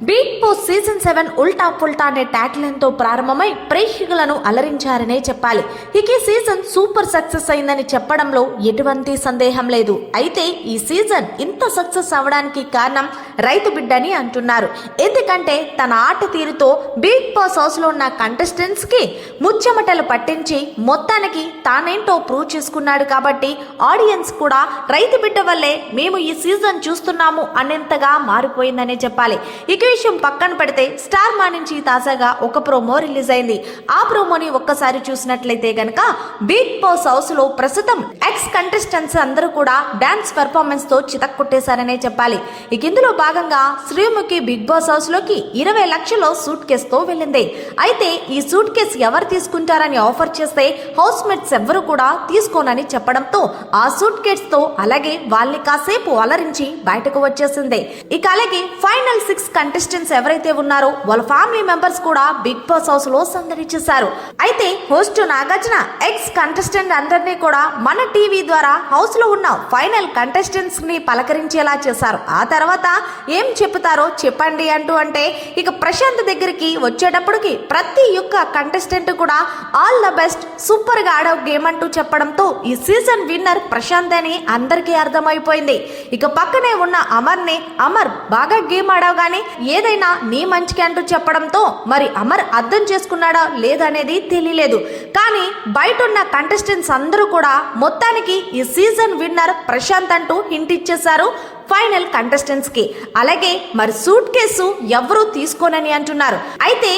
Big boss season 7 ఉల్టా పుల్టా అనే tagline తో ప్రారంభమై ప్రేక్షకులను అలరించారనే చెప్పాలి. ఇక ఈ సీజన్ సూపర్ సక్సెస్ అయిందని చెప్పడంలో ఎటువంటి సందేహం లేదు. అయితే ఈ సీజన్ ఇంత సక్సెస్ అవడానికి కారణం రైతు బిడ్డని అంటున్నారు. ఎందుకంటే తన ఆట తీరుతో బిగ్ బాస్ హౌస్ లో ఉన్న కంటెస్టెంట్స్ కి ముచ్చెమటలు పట్టించి మొత్తానికి తానేంటో ప్రూవ్ చేసుకున్నాడు. కాబట్టి ఆడియన్స్ కూడా రైతు బిడ్డ వల్లే మేము ఈ సీజన్ చూస్తున్నాము అనేంతగా మారిపోయిందనే చెప్పాలి. ఇక విషయం పక్కన పెడితే స్టార్ మా నుంచి తాజాగా ఒక ప్రోమో రిలీజ్ అయింది. ఆ ప్రోమోని ఒక్కసారి చూసినట్లయితే గనక బిగ్ బాస్ హౌస్ లో ప్రస్తుతం ఎక్స్ కంటెస్టెంట్స్ అందరూ కూడా డాన్స్ పెర్ఫార్మెన్స్ తో చితక్కొట్టేశారనే చెప్పాలి. ఇక ఇందులో భాగంగా శ్రీముఖి బిగ్ బాస్ హౌస్ లోకి 20 లక్షల సూట్ కేస్ తో వెళ్ళింది. అయితే ఈ సూట్ కేస్ ఎవరు తీసుకుంటారని ఆఫర్ చేస్తే హౌస్ మేట్స్ ఎవ్వరు కూడా తీసుకోనని చెప్పడంతో ఆ సూట్ కేస్ తో అలాగే వాళ్ళని కాసేపు అలరించి బయటకు వచ్చేసింది. ఇక అలాగే ఫైనల్ 6 కంటెస్టెంట్స్ ఎవరైతే ఉన్నారో వాళ్ళ ఫ్యామిలీ మెంబర్స్ కూడా బిగ్ బాస్ హౌస్ లో సందడి చేశారు. అయితే హోస్ట్ నాగార్జున ఎక్స్ కంటెస్టెంట్ అందరినీ కూడా మన టీవీ ద్వారా హౌస్ లో ఉన్న ఫైనల్ కంటెస్టెంట్స్ ని పలకరించేలా చేశారు. ఆ తర్వాత ఏం చెప్తారో చెప్పండి అంటే ఇక ప్రశాంత్ దగ్గరికి వచ్చేటప్పటికి ప్రతి ఒక్క కంటెస్టెంట్ కూడా ఆల్ ద బెస్ట్, సూపర్ గా ఆడవు గేమ్ అంటూ చెప్పడంతో ఈ సీజన్ విన్నర్ ప్రశాంత్ అని అందరికీ అర్థమైపోయింది. ఇక పక్కనే ఉన్న అమర్ బాగా గేమ్ ఆడావు గానీ ఏదైనా నీ మంచికి అంటూ చెప్పడంతో మరి అమర్ అర్థం చేసుకున్నాడా లేదనేది తెలియలేదు. కానీ బయట ఉన్న కంటెస్టెంట్స్ అందరూ కూడా మొత్తానికి ఈ సీజన్ విన్నర్ ప్రశాంత్ అంటూ హింట్ ఇచ్చేశారు ఫైనల్ కంటెస్టెంట్స్ కి. అలాగే మరి సూట్ కేసు ఎవరూ తీసుకోనని అంటున్నారు. అయితే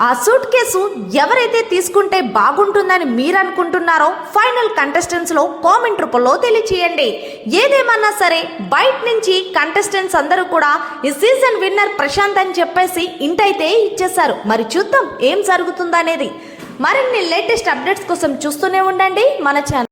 ఆ సూట్ కేసు ఎవరైతే తీసుకుంటే బాగుంటుందని మీరు అనుకుంటున్నారో ఫైనల్ కంటెస్టెంట్స్ లో కామెంట్ రూపంలో తెలియచేయండి. ఏదేమన్నా సరే బయట నుంచి కంటెస్టెంట్స్ అందరూ కూడా ఈ సీజన్ విన్నర్ ప్రశాంత్ అని చెప్పేసి ఇంటైతే ఇచ్చేశారు. మరి చూద్దాం ఏం జరుగుతుందనేది. మరిన్ని లేటెస్ట్ అప్డేట్స్ కోసం చూస్తూనే ఉండండి మన ఛానల్.